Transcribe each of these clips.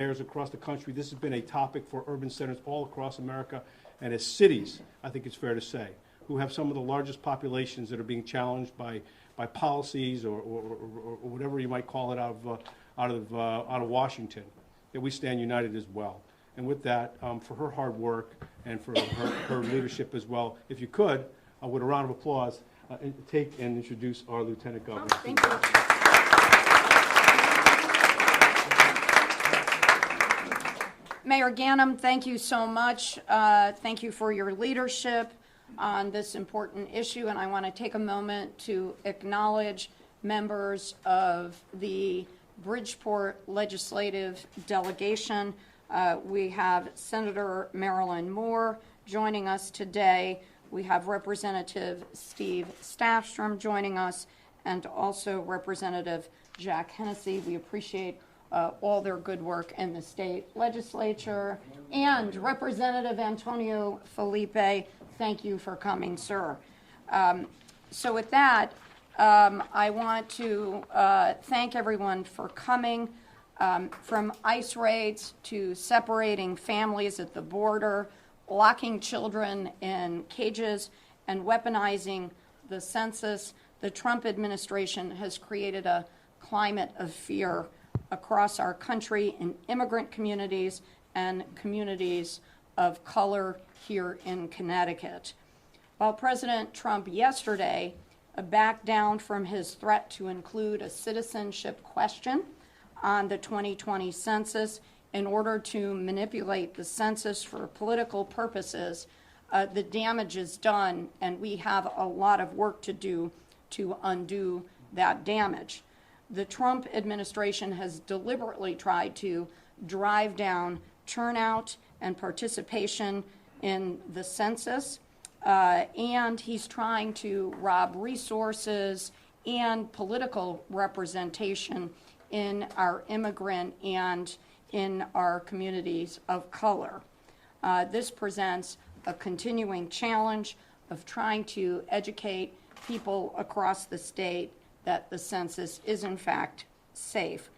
mayors across the country. This has been a topic for urban centers all across America, and as cities, I think it's fair to say, who have some of the largest populations that are being challenged by policies or whatever you might call it out of Washington, that we stand united as well. And with that, for her hard work and for her leadership as well, if you could, with a round of applause, take and introduce our Lieutenant Governor. Oh, thank you. Mayor Ganim, thank you so much. Thank you for your leadership on this important issue, and I want to take a moment to acknowledge members of the Bridgeport legislative delegation. We have Senator Marilyn Moore joining us today. We have Representative Steve Staffstrom joining us, and also Representative Jack Hennessy. We appreciate all their good work in the state legislature. And Representative Antonio Felipe, thank you for coming, sir. So with that, I want to thank everyone for coming. From ICE raids to separating families at the border, locking children in cages, and weaponizing the census, the Trump administration has created a climate of fear across our country in immigrant communities and communities of color here in Connecticut. While President Trump yesterday backed down from his threat to include a citizenship question on the 2020 census in order to manipulate the census for political purposes, the damage is done, and we have a lot of work to do to undo that damage. The Trump administration has deliberately tried to drive down turnout and participation in the census, and he's trying to rob resources and political representation in our immigrant and in our communities of color. This presents a continuing challenge of trying to educate people across the state that the census is in fact safe.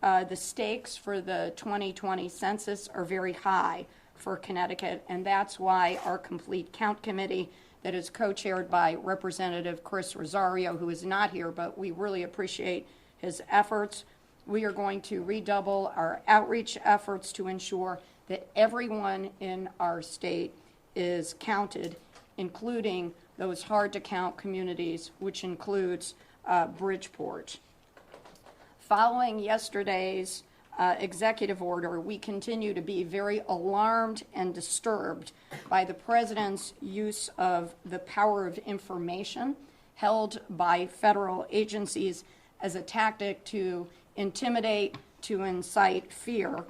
The stakes for the 2020 census are very high for Connecticut, and that's why our Complete Count Committee that is co-chaired by Representative Chris Rosario, who is not here, but we really appreciate his efforts. We are going to redouble our outreach efforts to ensure that everyone in our state is counted, including those hard-to-count communities, which includes Bridgeport. Following yesterday's executive order, we continue to be very alarmed and disturbed by the president's use of the power of information held by federal agencies as a tactic to intimidate, to incite fear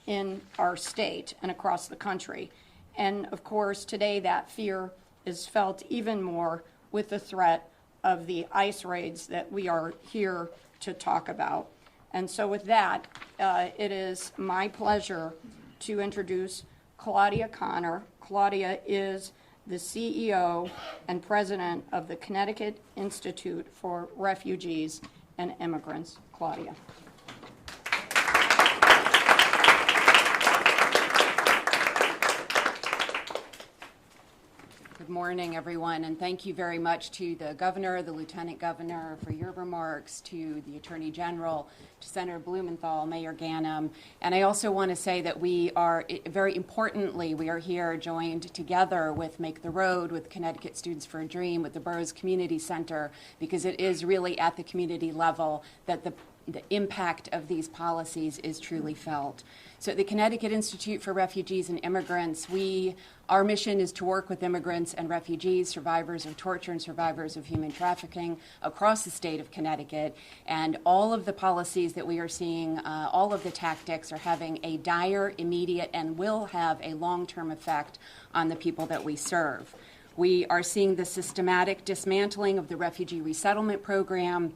in our state and across the country. And of course, today that fear is felt even more with the threat of the ICE raids that we are here to talk about. And so with that, it is my pleasure to introduce Claudia Connor. Claudia is the CEO and president of the Connecticut Institute for Refugees and Immigrants. Claudia. Good morning, everyone, and thank you very much to the governor, the lieutenant governor for your remarks, to the attorney general, to Senator Blumenthal, Mayor Ganim. And I also want to say that we are, very importantly, we are here joined together with Make the Road, with Connecticut Students for a Dream, with the Boroughs Community Center, because it is really at the community level that the impact of these policies is truly felt. So at the Connecticut Institute for Refugees and Immigrants, our mission is to work with immigrants and refugees, survivors of torture and survivors of human trafficking across the state of Connecticut. And all of the policies that we are seeing, all of the tactics are having a dire, immediate, and will have a long-term effect on the people that we serve. We are seeing the systematic dismantling of the refugee resettlement program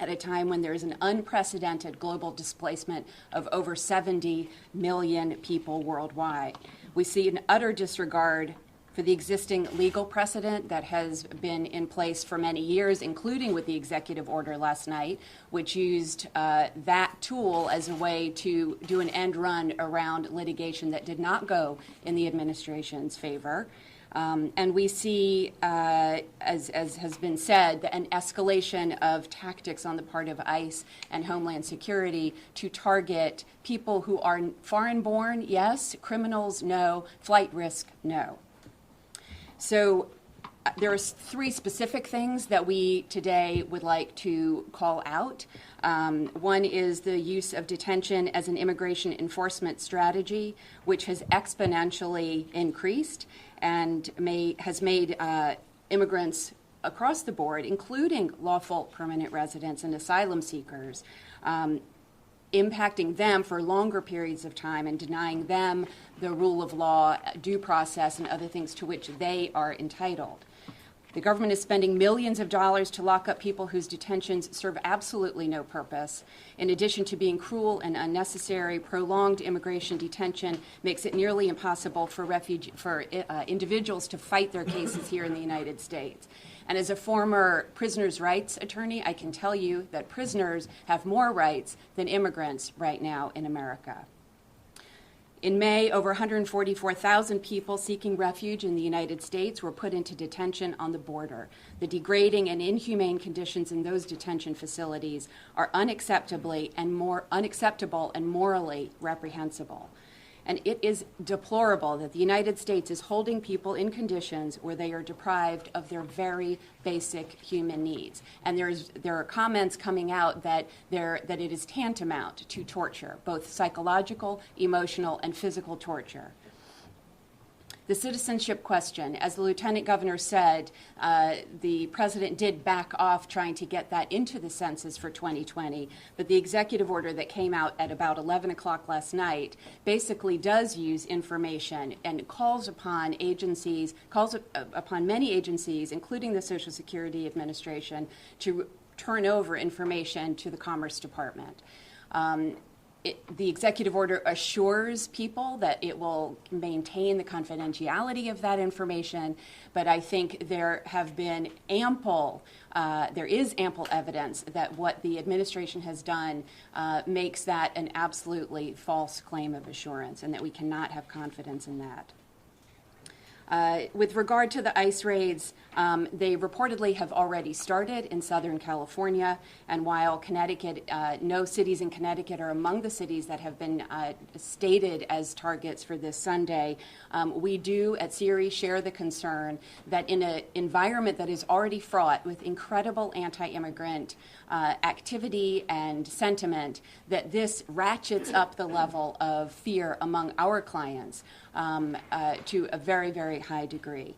at a time when there is an unprecedented global displacement of over 70 million people worldwide. We see an utter disregard for the existing legal precedent that has been in place for many years, including with the executive order last night, which used that tool as a way to do an end run around litigation that did not go in the administration's favor. And we see, as has been said, an escalation of tactics on the part of ICE and Homeland Security to target people who are foreign-born, yes, criminals, no, flight risk, no. So there are three specific things that we today would like to call out. One is the use of detention as an immigration enforcement strategy, which has exponentially increased and has made immigrants across the board, including lawful permanent residents and asylum seekers, impacting them for longer periods of time and denying them the rule of law, due process, and other things to which they are entitled. The government is spending millions of dollars to lock up people whose detentions serve absolutely no purpose. In addition to being cruel and unnecessary, prolonged immigration detention makes it nearly impossible for individuals to fight their cases here in the United States. And as a former prisoners' rights attorney, I can tell you that prisoners have more rights than immigrants right now in America. In May, over 144,000 people seeking refuge in the United States were put into detention on the border. The degrading and inhumane conditions in those detention facilities are unacceptable and morally reprehensible. And it is deplorable that the United States is holding people in conditions where they are deprived of their very basic human needs. And there are comments coming out that it is tantamount to torture, both psychological, emotional, and physical torture. The citizenship question, as the Lieutenant Governor said, the President did back off trying to get that into the census for 2020, but the executive order that came out at about 11 o'clock last night basically does use information and calls upon many agencies, including the Social Security Administration, to turn over information to the Commerce Department. The executive order assures people that it will maintain the confidentiality of that information, but I think there is ample evidence that what the administration has done makes that an absolutely false claim of assurance, and that we cannot have confidence in that. With regard to the ICE raids, they reportedly have already started in Southern California, and while Connecticut, no cities in Connecticut are among the cities that have been stated as targets for this Sunday, we do at CRE share the concern that in an environment that is already fraught with incredible anti-immigrant activity and sentiment, that this ratchets up the level of fear among our clients to a very, very high degree.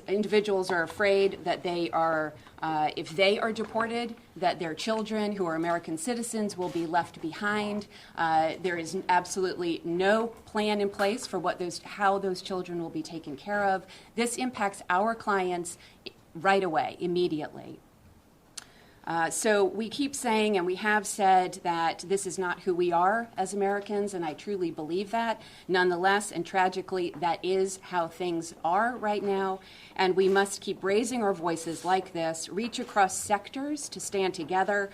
Individuals are afraid that if they are deported, that their children who are American citizens will be left behind. There is absolutely no plan in place for how those children will be taken care of. This impacts our clients right away, immediately. So we keep saying, and we have said, that this is not who we are as Americans, and I truly believe that. Nonetheless, and tragically, that is how things are right now, and we must keep raising our voices like this, reach across sectors to stand together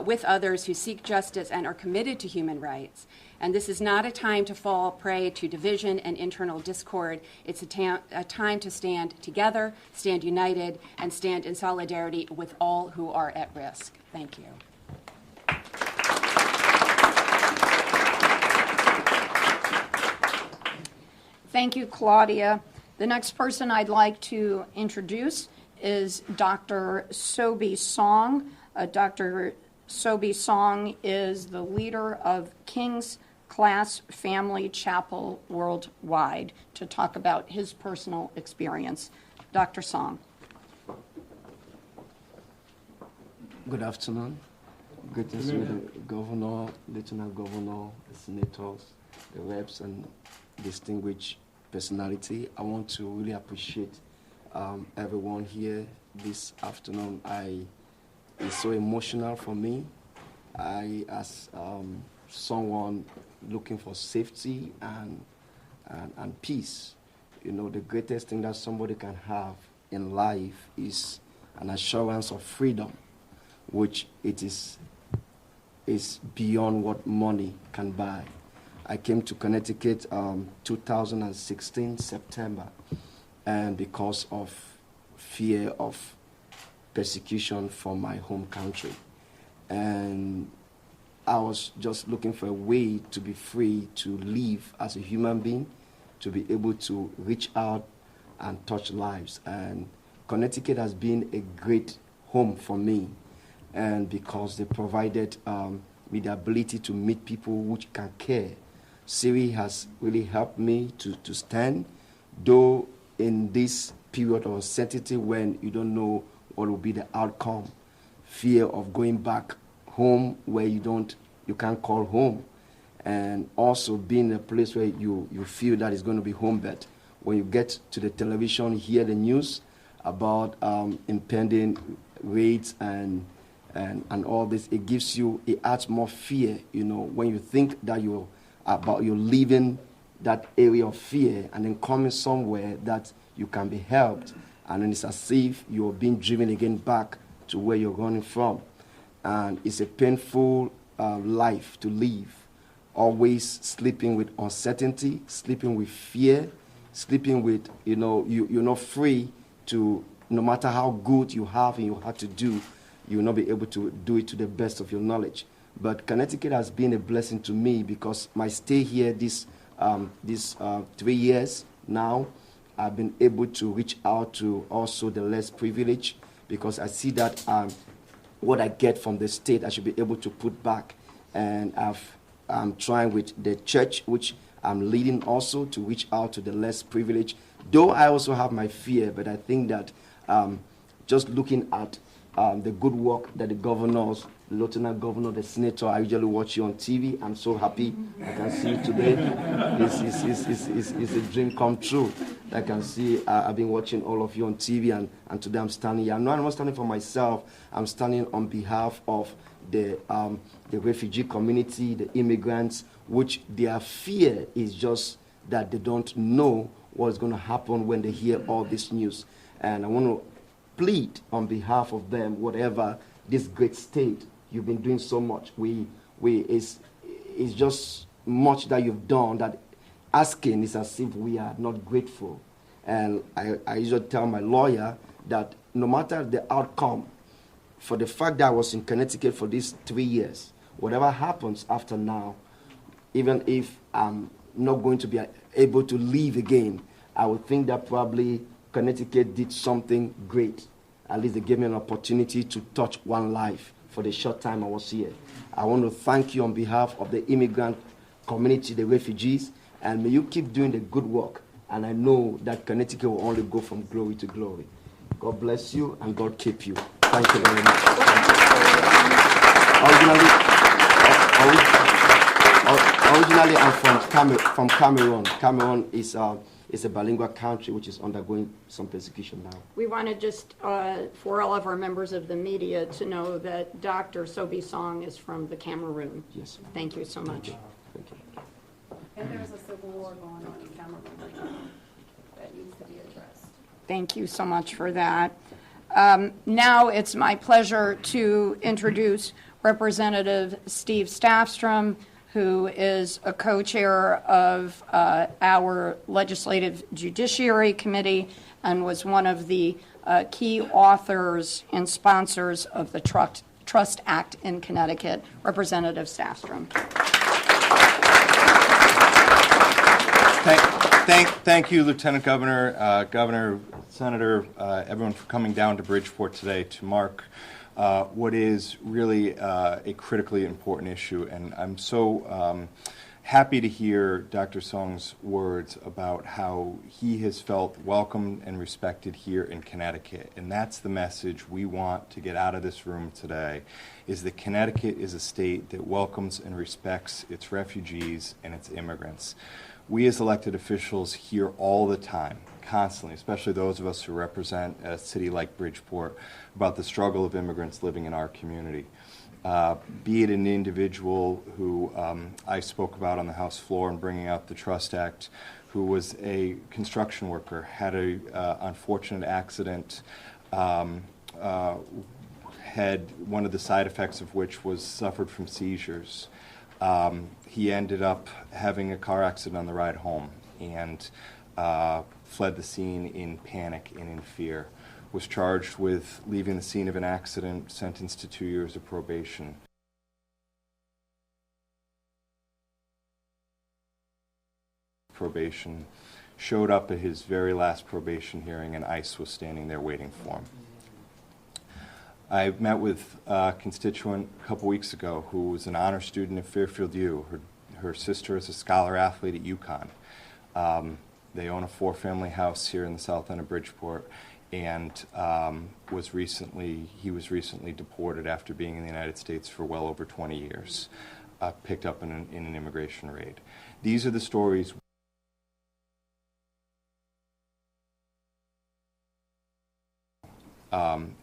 with others who seek justice and are committed to human rights. And this is not a time to fall prey to division and internal discord. It's a time to stand together, stand united, and stand in solidarity with all who are at risk. Thank you. Thank you, Claudia. The next person I'd like to introduce is Dr. Sobi Song. Dr. Sobi Song is the leader of King's Class Family Chapel Worldwide to talk about his personal experience. Dr. Song. Good afternoon. Greetings to the Governor, Lieutenant Governor, the Senators, the reps, and distinguished personality. I want to really appreciate everyone here this afternoon. It's so emotional for me. As someone looking for safety and peace, You know, the greatest thing that somebody can have in life is an assurance of freedom, which it is beyond what money can buy. I came to Connecticut 2016 September, and because of fear of persecution from my home country. And I was just looking for a way to be free to live as a human being, to be able to reach out and touch lives. And Connecticut has been a great home for me, and because they provided me the ability to meet people which can care. Siri has really helped me to stand, though in this period of uncertainty when you don't know what will be the outcome, fear of going back home where you can't call home, and also being in a place where you feel that it's going to be home, but when you get to the television, hear the news about impending raids and all this, it adds more fear, you know, when you think that you're leaving that area of fear and then coming somewhere that you can be helped, and then it's as if you're being driven again back to where you're running from. And it's a painful life to live, always sleeping with uncertainty, sleeping with fear, sleeping with, you know, you're not free to, no matter how good you have and you have to do, you will not be able to do it to the best of your knowledge. But Connecticut has been a blessing to me because my stay here this 3 years now, I've been able to reach out to also the less privileged, because I see that what I get from the state, I should be able to put back. And I'm trying with the church, which I'm leading also, to reach out to the less privileged. Though I also have my fear, but I think that just looking at the good work that the governors, the lieutenant governor, the senator, I usually watch you on TV. I'm so happy I can see you today. It's a dream come true. I can see, I've been watching all of you on TV, and today I'm standing here. I'm not standing for myself. I'm standing on behalf of the refugee community, the immigrants, which their fear is just that they don't know what's going to happen when they hear all this news. And I want to plead on behalf of them, whatever this great state, you've been doing so much. It's just much that you've done that asking is as if we are not grateful. And I usually tell my lawyer that no matter the outcome, for the fact that I was in Connecticut for these 3 years, whatever happens after now, even if I'm not going to be able to leave again, I would think that probably Connecticut did something great. At least they gave me an opportunity to touch one life for the short time I was here. I want to thank you on behalf of the immigrant community, the refugees, and may you keep doing the good work. And I know that Connecticut will only go from glory to glory. God bless you and God keep you. Thank you very much. Originally, I'm from Cameroon. Cameroon is a bilingual country which is undergoing some persecution now. We want to just, for all of our members of the media, to know that Dr. Sobi Song is from the Cameroon. Yes. Thank you so much. Thank you. And there's a civil war going on in Cameroon right now that needs to be addressed. Thank you so much for that. Now it's my pleasure to introduce Representative Steve Staffstrom, who is a co-chair of our Legislative Judiciary Committee and was one of the key authors and sponsors of the Trust Act in Connecticut. Representative Staffstrom. Thank you, Lieutenant Governor, Governor, Senator, everyone for coming down to Bridgeport today to mark what is really a critically important issue. And I'm so happy to hear Dr. Song's words about how he has felt welcomed and respected here in Connecticut. And that's the message we want to get out of this room today, is that Connecticut is a state that welcomes and respects its refugees and its immigrants. We as elected officials hear all the time, constantly, especially those of us who represent a city like Bridgeport, about the struggle of immigrants living in our community. be it an individual who I spoke about on the House floor in bringing out the Trust Act, who was a construction worker, had a unfortunate accident, had one of the side effects of which was suffered from seizures. He ended up having a car accident on the ride home and fled the scene in panic and in fear. Was charged with leaving the scene of an accident, sentenced to 2 years of probation. Showed up at his very last probation hearing, and ICE was standing there waiting for him. I met with a constituent a couple weeks ago who was an honor student at Fairfield U. Her sister is a scholar athlete at UConn. They own a 4-family house here in the south end of Bridgeport, and he was recently deported after being in the United States for well over 20 years, picked up in an immigration raid. These are the stories.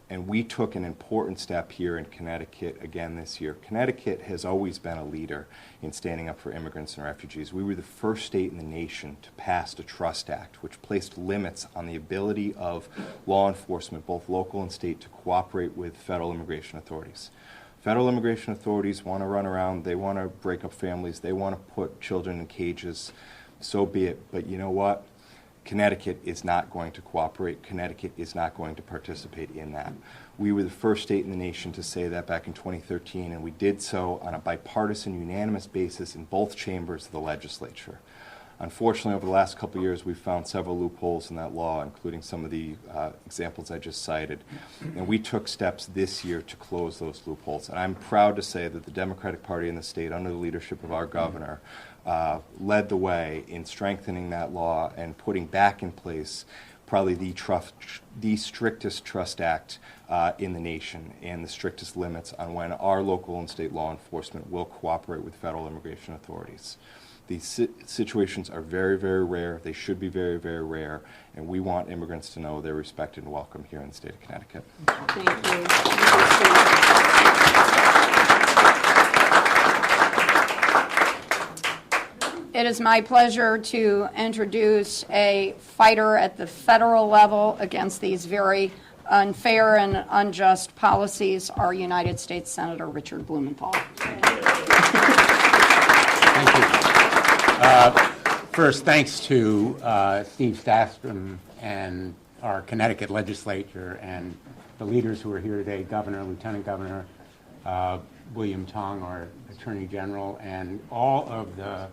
And we took an important step here in Connecticut again this year. Connecticut has always been a leader in standing up for immigrants and refugees. We were the first state in the nation to pass the Trust Act, which placed limits on the ability of law enforcement, both local and state, to cooperate with federal immigration authorities. Federal immigration authorities want to run around, they want to break up families, they want to put children in cages, so be it. But you know what? Connecticut is not going to cooperate. Connecticut is not going to participate in that. We were the first state in the nation to say that back in 2013, and we did so on a bipartisan, unanimous basis in both chambers of the legislature. Unfortunately, over the last couple of years, we've found several loopholes in that law, including some of the examples I just cited. And we took steps this year to close those loopholes. And I'm proud to say that the Democratic Party in the state, under the leadership of our governor, led the way in strengthening that law and putting back in place probably the strictest Trust Act in the nation and the strictest limits on when our local and state law enforcement will cooperate with federal immigration authorities. These situations are very, very rare. They should be very, very rare. And we want immigrants to know they're respected and welcome here in the state of Connecticut. Thank you. It is my pleasure to introduce a fighter at the federal level against these very unfair and unjust policies, our United States Senator Richard Blumenthal. Thank you. First, thanks to Steve Stastrom and our Connecticut legislature and the leaders who are here today, Governor, Lieutenant Governor William Tong, our Attorney General, and all of the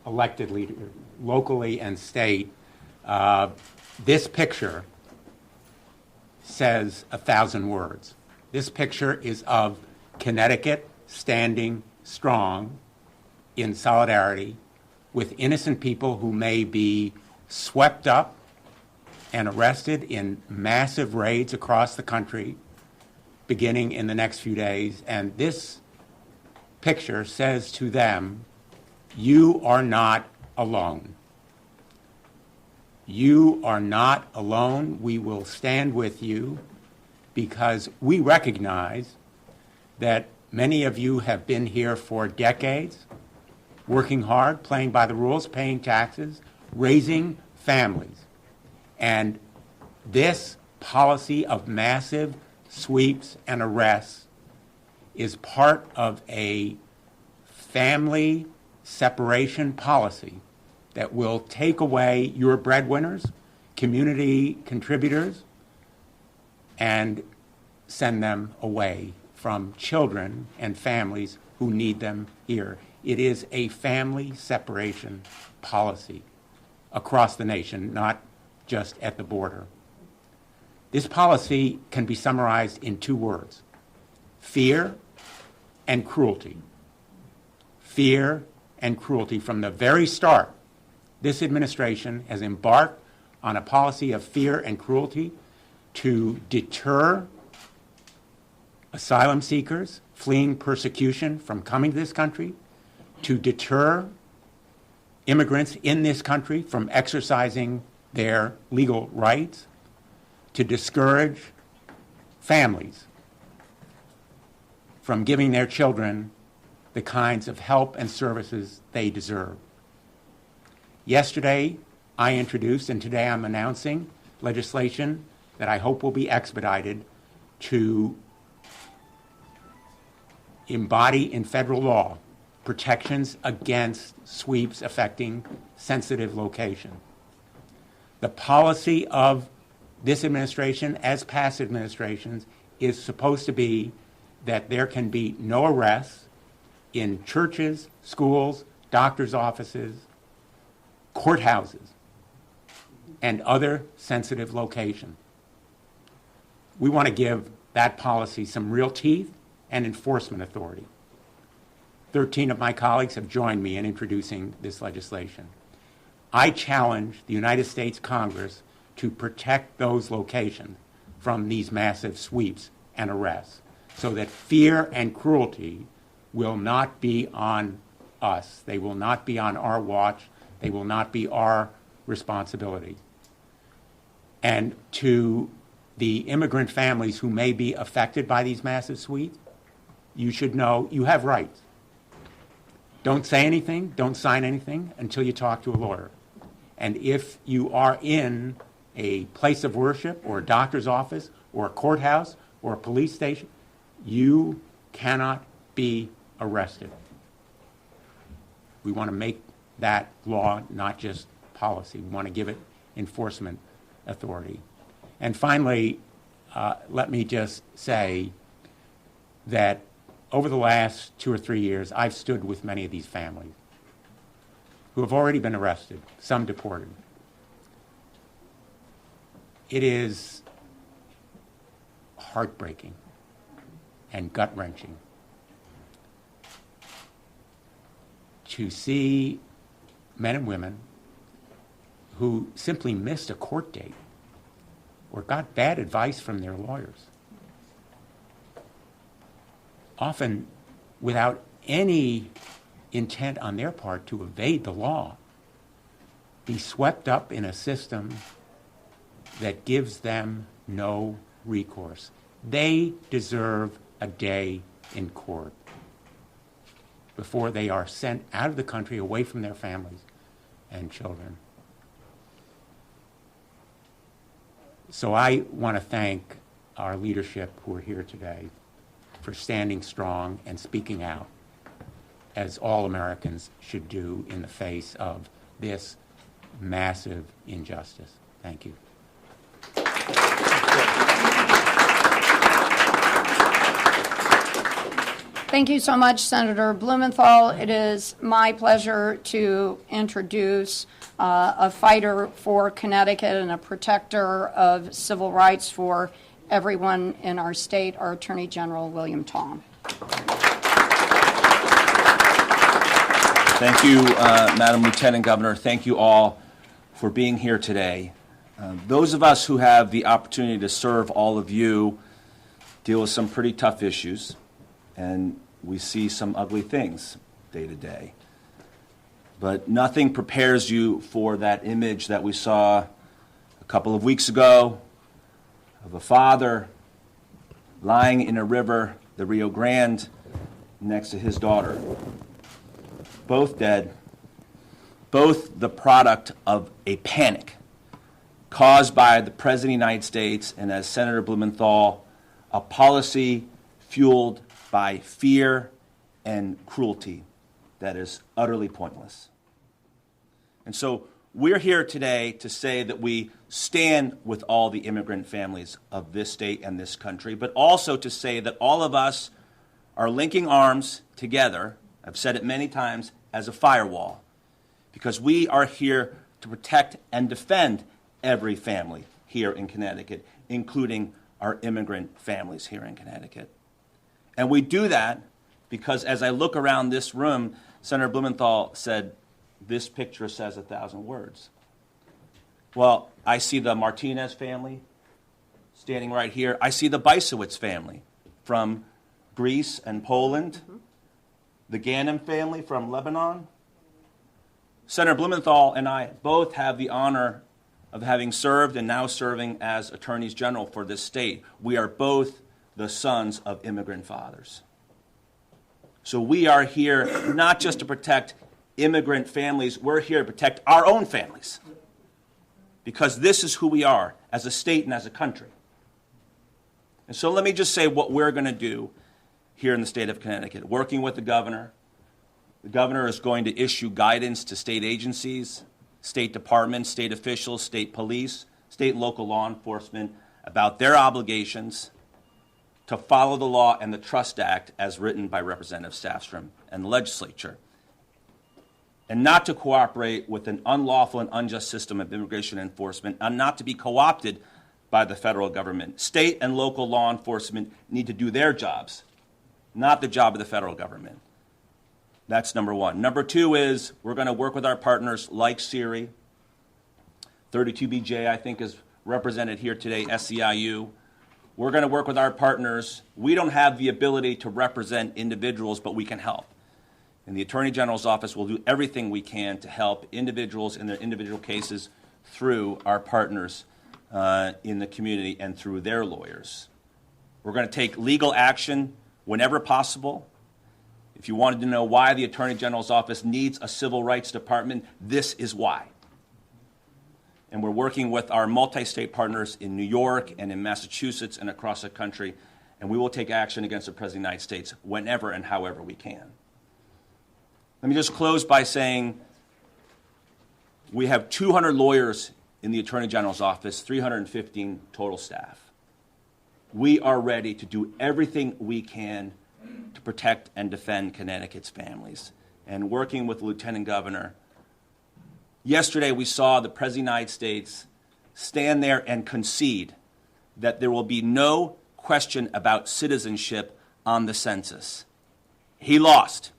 elected leaders, locally and state. This picture says 1,000 words. This picture is of Connecticut standing strong in solidarity with innocent people who may be swept up and arrested in massive raids across the country beginning in the next few days. And this picture says to them, you are not alone. You are not alone. We will stand with you because we recognize that many of you have been here for decades, working hard, playing by the rules, paying taxes, raising families. And this policy of massive sweeps and arrests is part of a family separation policy that will take away your breadwinners, community contributors, and send them away from children and families who need them here. It is a family separation policy across the nation, not just at the border. This policy can be summarized in 2 words: fear and cruelty. Fear and cruelty. From the very start, this administration has embarked on a policy of fear and cruelty to deter asylum seekers fleeing persecution from coming to this country, to deter immigrants in this country from exercising their legal rights, to discourage families from giving their children the kinds of help and services they deserve. Yesterday, I introduced, and today I'm announcing, legislation that I hope will be expedited to embody in federal law protections against sweeps affecting sensitive location. The policy of this administration, as past administrations, is supposed to be that there can be no arrests in churches, schools, doctors' offices, courthouses, and other sensitive locations. We want to give that policy some real teeth and enforcement authority. 13 of my colleagues have joined me in introducing this legislation. I challenge the United States Congress to protect those locations from these massive sweeps and arrests so that fear and cruelty will not be on us. They will not be on our watch. They will not be our responsibility. And to the immigrant families who may be affected by these massive sweeps, you should know you have rights. Don't say anything, don't sign anything until you talk to a lawyer. And if you are in a place of worship or a doctor's office or a courthouse or a police station, you cannot be arrested. We want to make that law not just policy. We want to give it enforcement authority. And finally, let me just say that over the last 2 or 3 years, I've stood with many of these families who have already been arrested, some deported. It is heartbreaking and gut-wrenching to see men and women who simply missed a court date or got bad advice from their lawyers, often without any intent on their part to evade the law, be swept up in a system that gives them no recourse. They deserve a day in court before they are sent out of the country, away from their families and children. So I want to thank our leadership who are here today for standing strong and speaking out, as all Americans should do in the face of this massive injustice. Thank you. Thank you so much, Senator Blumenthal. It is my pleasure to introduce a fighter for Connecticut and a protector of civil rights for everyone in our state, our Attorney General William Tong. Thank you, Madam Lieutenant Governor. Thank you all for being here today. Those of us who have the opportunity to serve all of you deal with some pretty tough issues, and we see some ugly things day to day. But nothing prepares you for that image that we saw a couple of weeks ago of a father lying in a river, the Rio Grande, next to his daughter. Both dead, both the product of a panic caused by the President of the United States and, as Senator Blumenthal, a policy fueled by fear and cruelty that is utterly pointless. And so we're here today to say that we stand with all the immigrant families of this state and this country, but also to say that all of us are linking arms together, I've said it many times, as a firewall, because we are here to protect and defend every family here in Connecticut, including our immigrant families here in Connecticut. And we do that because as I look around this room, Senator Blumenthal said, this picture says 1,000 words. Well, I see the Martinez family standing right here. I see the Bysiewicz family from Greece and Poland, the Ganem family from Lebanon. Senator Blumenthal and I both have the honor of having served and now serving as attorneys general for this state. We are both the sons of immigrant fathers. So we are here not just to protect immigrant families, we're here to protect our own families. Because this is who we are as a state and as a country. And so let me just say what we're going to do here in the state of Connecticut. Working with the governor is going to issue guidance to state agencies, state departments, state officials, state police, state and local law enforcement about their obligations to follow the law and the Trust Act as written by Representative Staffstrom and the legislature, and not to cooperate with an unlawful and unjust system of immigration enforcement, and not to be co-opted by the federal government. State and local law enforcement need to do their jobs, not the job of the federal government. That's number one. Number two is we're going to work with our partners like SERI. 32BJ, I think, is represented here today, SEIU. We're going to work with our partners. We don't have the ability to represent individuals, but we can help. And the Attorney General's office will do everything we can to help individuals in their individual cases through our partners in the community and through their lawyers. We're going to take legal action whenever possible. If you wanted to know why the Attorney General's office needs a civil rights department, this is why. And we're working with our multi-state partners in New York and in Massachusetts and across the country, and we will take action against the President of the United States whenever and however we can. Let me just close by saying we have 200 lawyers in the Attorney General's office, 315 total staff. We are ready to do everything we can to protect and defend Connecticut's families. And working with the Lieutenant Governor, yesterday we saw the President of the United States stand there and concede that there will be no question about citizenship on the census. He lost.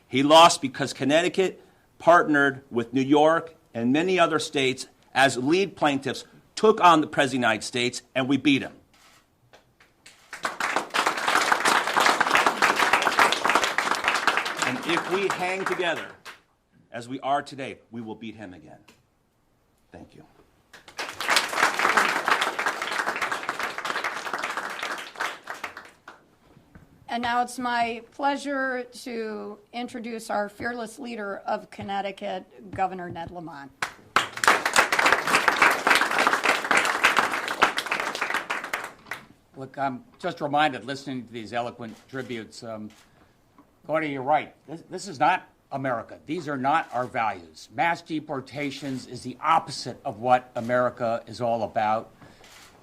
He lost because Connecticut partnered with New York and many other states as lead plaintiffs, took on the President of the United States, and we beat him. And if we hang together, as we are today, we will beat him again. Thank you. And now it's my pleasure to introduce our fearless leader of Connecticut, Governor Ned Lamont. Look, I'm just reminded, listening to these eloquent tributes, Gordy, you're right. This is not America. These are not our values. Mass deportations is the opposite of what America is all about.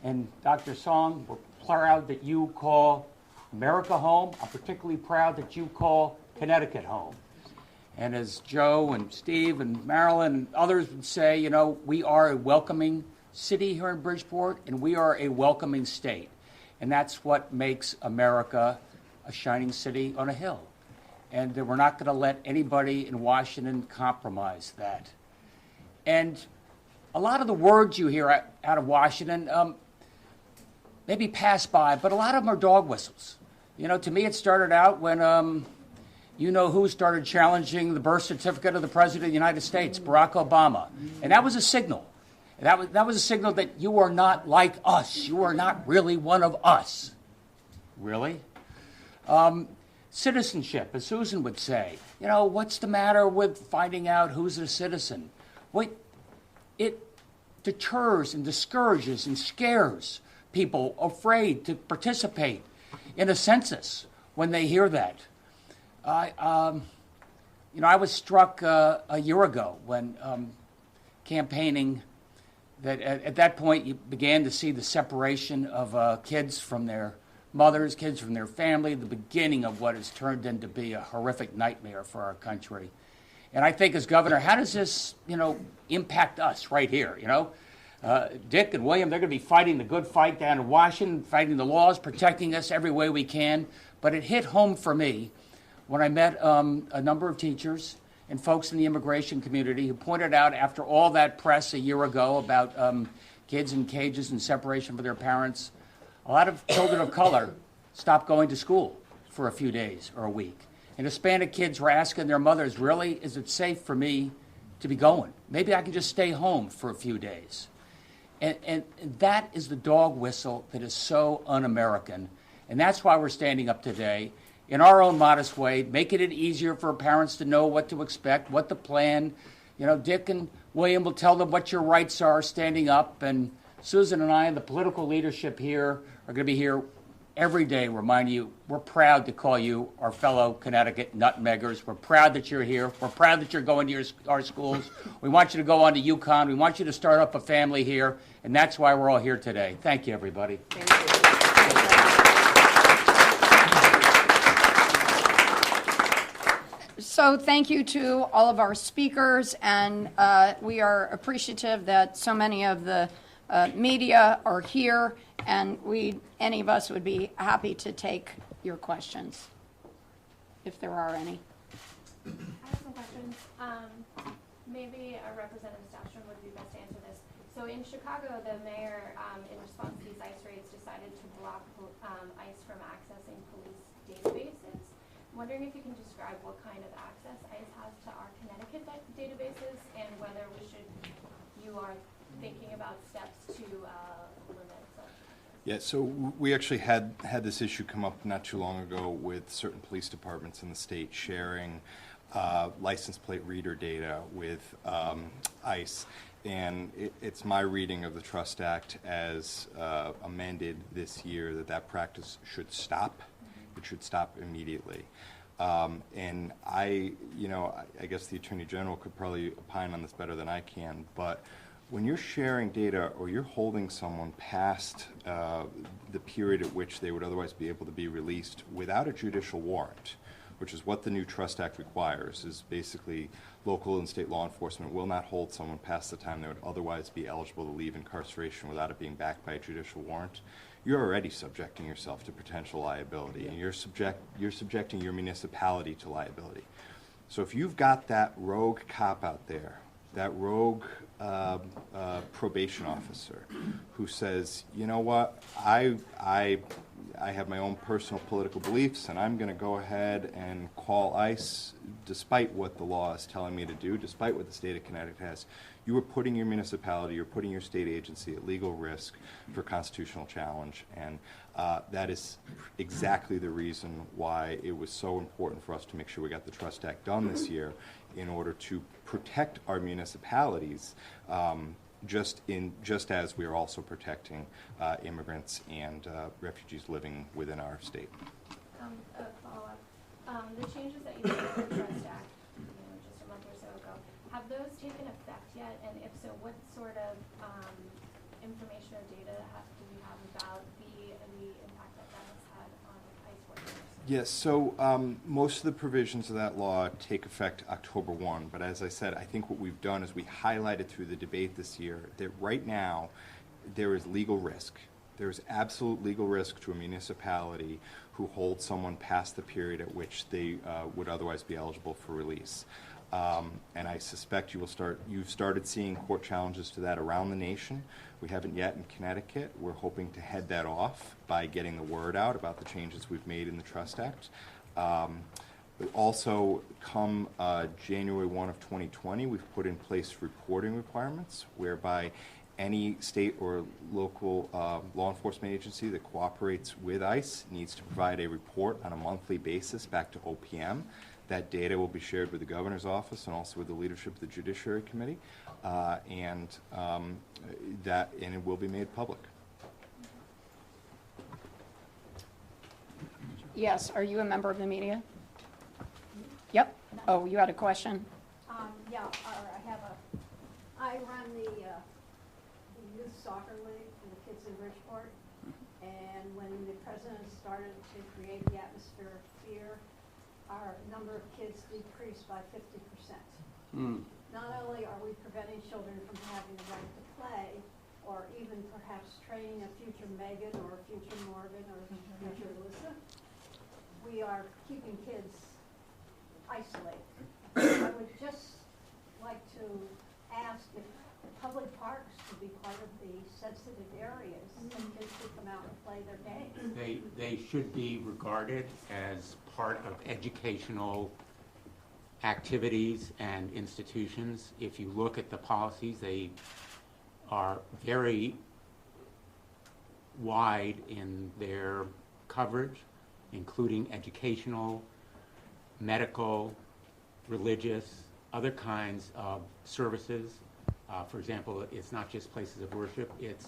And Dr. Song, we're proud that you call America home. I'm particularly proud that you call Connecticut home. And as Joe and Steve and Marilyn and others would say, you know, we are a welcoming city here in Bridgeport, and we are a welcoming state. And that's what makes America a shining city on a hill. And we're not going to let anybody in Washington compromise that. And a lot of the words you hear out of Washington maybe pass by, but a lot of them are dog whistles. You know, to me, it started out when you know who started challenging the birth certificate of the President of the United States, Barack Obama. And that was a signal. That was a signal that you are not like us. You are not really one of us. Really? Citizenship, as Susan would say. You know, what's the matter with finding out who's a citizen? Well, it deters and discourages and scares people afraid to participate in a census when they hear that. I was struck a year ago when campaigning that at that point you began to see the separation of kids from their mothers, kids from their family, the beginning of what has turned into be a horrific nightmare for our country. And I think as governor, how does this, impact us right here, Dick and William, they're going to be fighting the good fight down in Washington, fighting the laws, protecting us every way we can. But it hit home for me when I met a number of teachers and folks in the immigration community who pointed out after all that press a year ago about kids in cages and separation from their parents, a lot of children of color stopped going to school for a few days or a week. And Hispanic kids were asking their mothers, really, is it safe for me to be going? Maybe I can just stay home for a few days. And that is the dog whistle that is so un-American. And that's why we're standing up today. in our own modest way, making it easier for parents to know what to expect, what to plan. Dick and William will tell them what your rights are standing up, and Susan and I and the political leadership here are going to be here every day reminding you we're proud to call you our fellow Connecticut nutmeggers. We're proud that you're here. We're proud that you're going to our schools. We want you to go on to UConn. We want you to start up a family here, and that's why we're all here today. Thank you, everybody. Thank you. So thank you to all of our speakers, and we are appreciative that so many of the media are here, and any of us would be happy to take your questions, if there are any. I have some questions. Maybe a representative Stasham would be best to answer this. So in Chicago, the mayor, in response to these ICE raids, decided to block ICE from accessing police databases. I'm wondering if you can describe what kind of access ICE has to our Connecticut databases, and whether you are thinking about steps to limit such. Yeah, so we actually had this issue come up not too long ago with certain police departments in the state sharing license plate reader data with ICE. And it's my reading of the Trust Act as amended this year that practice should stop. It should stop immediately. And I guess the Attorney General could probably opine on this better than I can, but when you're sharing data or you're holding someone past the period at which they would otherwise be able to be released without a judicial warrant, which is what the new Trust Act requires, is basically local and state law enforcement will not hold someone past the time they would otherwise be eligible to leave incarceration without it being backed by a judicial warrant. You're already subjecting yourself to potential liability, and you're subjecting your municipality to liability. So if you've got that rogue cop out there, that rogue probation officer who says, you know what, I have my own personal political beliefs, and I'm going to go ahead and call ICE despite what the law is telling me to do, despite what the state of Connecticut has, you are putting your municipality, you're putting your state agency at legal risk for constitutional challenge. And that is exactly the reason why it was so important for us to make sure we got the Trust Act done this year, in order to protect our municipalities, just as we are also protecting immigrants and refugees living within our state. A follow-up. The changes that you made to the Trust Act, just a month or so ago, have those taken effect yet? And if so, what sort of information or data do you have about the impact that has had on ICE workers? Yes, so most of the provisions of that law take effect October 1, but as I said, I think what we've done is we highlighted through the debate this year that right now there is legal risk. There is absolute legal risk to a municipality who holds someone past the period at which they would otherwise be eligible for release. And I suspect you've started seeing court challenges to that around the nation. We haven't yet in Connecticut. We're hoping to head that off by getting the word out about the changes we've made in the Trust Act. But also, come January 1 of 2020, we've put in place reporting requirements whereby any state or local law enforcement agency that cooperates with ICE needs to provide a report on a monthly basis back to OPM. That data will be shared with the governor's office and also with the leadership of the Judiciary Committee, and it will be made public. Yes, are you a member of the media? Yep. Oh, you had a question? I run the youth soccer league for the kids in Bridgeport, and when the president started to create the atmosphere of fear, our number of kids decreased by 50%. Not only are we preventing children from having the right to play, or even perhaps training a future Megan or a future Morgan or a future Alyssa, we are keeping kids isolated. I would just like to ask if public parks should be part of the sensitive areas so kids could come out and play their game. They should be regarded as part of educational activities and institutions. If you look at the policies, they are very wide in their coverage. including educational, medical, religious, other kinds of services. For example, it's not just places of worship, it's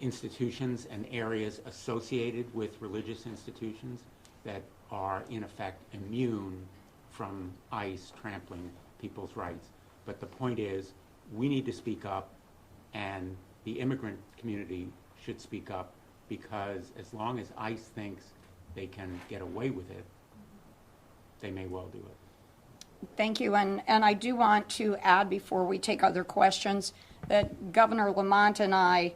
institutions and areas associated with religious institutions that are, in effect, immune from ICE trampling people's rights. But the point is, we need to speak up, and the immigrant community should speak up, because as long as ICE thinks they can get away with it, they may well do it. Thank you, and I do want to add, before we take other questions, that Governor Lamont and I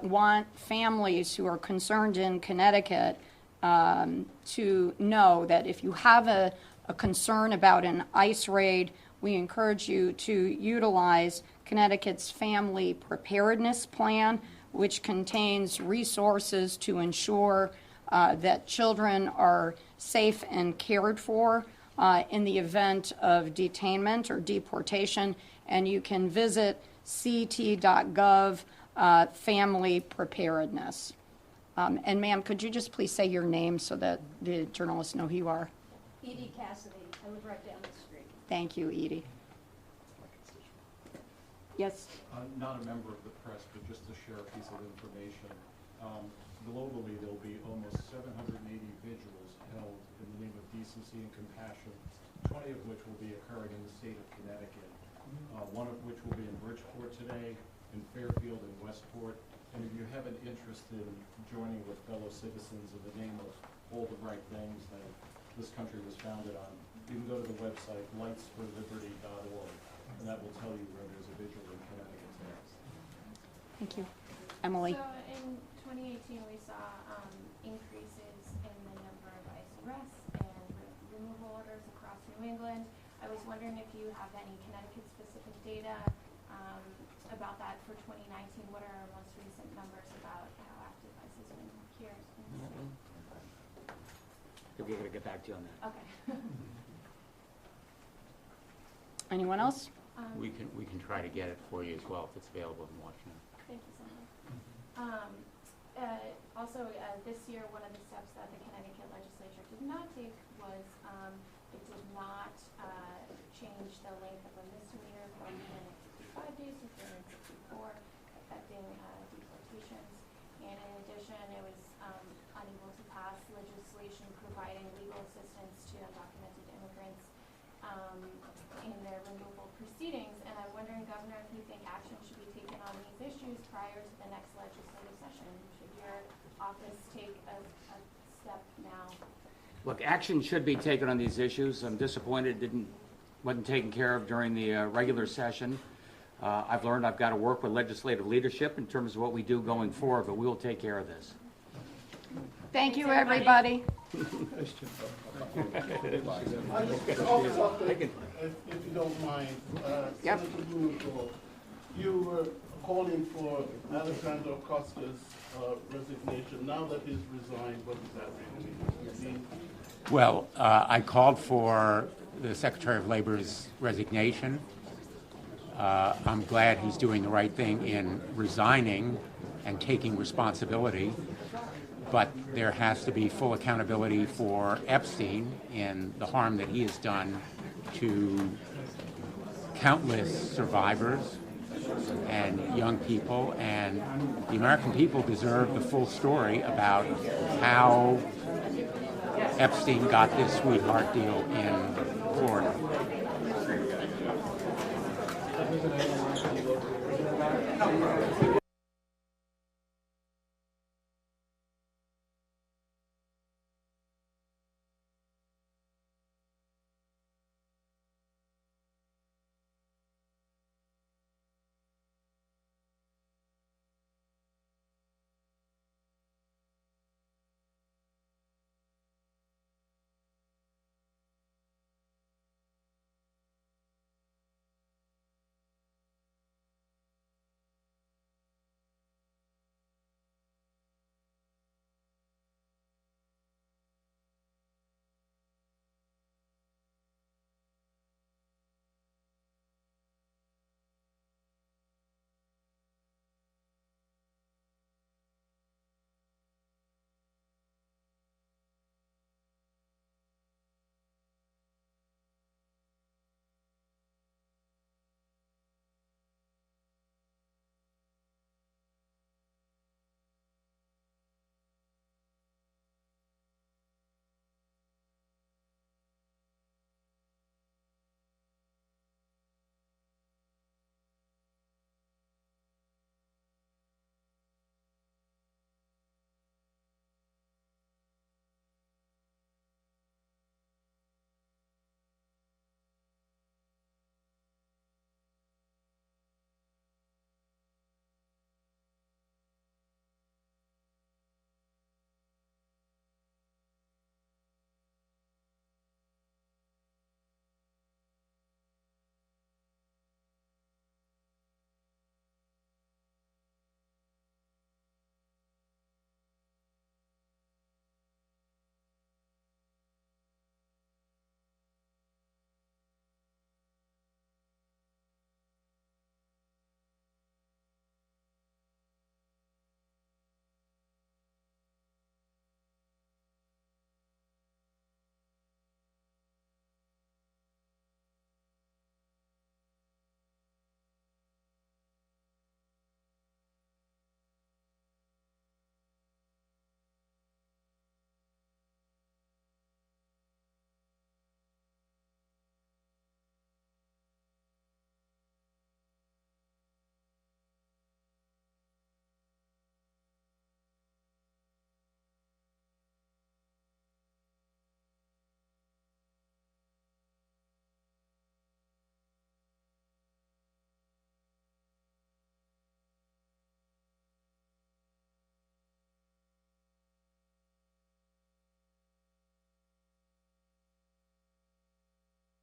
want families who are concerned in Connecticut to know that if you have a concern about an ICE raid, we encourage you to utilize Connecticut's Family Preparedness Plan, which contains resources to ensure that children are safe and cared for in the event of detainment or deportation. And you can visit ct.gov family preparedness. And ma'am, could you just please say your name so that the journalists know who you are? Edie Cassidy, I live right down the street. Thank you, Edie. Yes? Not a member of the press, but just to share a piece of information. Globally, there will be almost 780 vigils held in the name of decency and compassion, 20 of which will be occurring in the state of Connecticut, one of which will be in Bridgeport today, in Fairfield and Westport. And if you have an interest in joining with fellow citizens in the name of all the right things that this country was founded on, you can go to the website lightsforliberty.org, and that will tell you where there's a vigil in Connecticut today. Thank you. Emily? So in 2018, we saw increases in the number of ICE arrests and removal orders across New England. I was wondering if you have any Connecticut-specific data about that for 2019. What are our most recent numbers about how active ICE has been here in the state? We're going to get back to you on that. Okay. Anyone else? We can try to get it for you as well if it's available in Washington. Thank you so much. Also, this year, one of the steps that the Connecticut legislature did not take was it did not change the length of a misdemeanor from 365 days to 364, affecting deportations. And in addition, it was unable to pass legislation providing legal assistance to undocumented immigrants in their removal proceedings. And I'm wondering, Governor, if you think action should be taken on these issues prior to the next legislative session. Should your office take a step now? Look, action should be taken on these issues. I'm disappointed it wasn't taken care of during the regular session. I've learned I've got to work with legislative leadership in terms of what we do going forward, but we'll take care of this. Thank you, everybody. I just also, if you don't mind, Yep. Senator Blumenthal, you were calling for Alexander Costa's resignation. Now that he's resigned, what does that really mean? Well, I called for the Secretary of Labor's resignation. I'm glad he's doing the right thing in resigning and taking responsibility, but there has to be full accountability for Epstein in the harm that he has done to countless survivors and young people, and the American people deserve the full story about how Epstein got this sweetheart deal in Florida.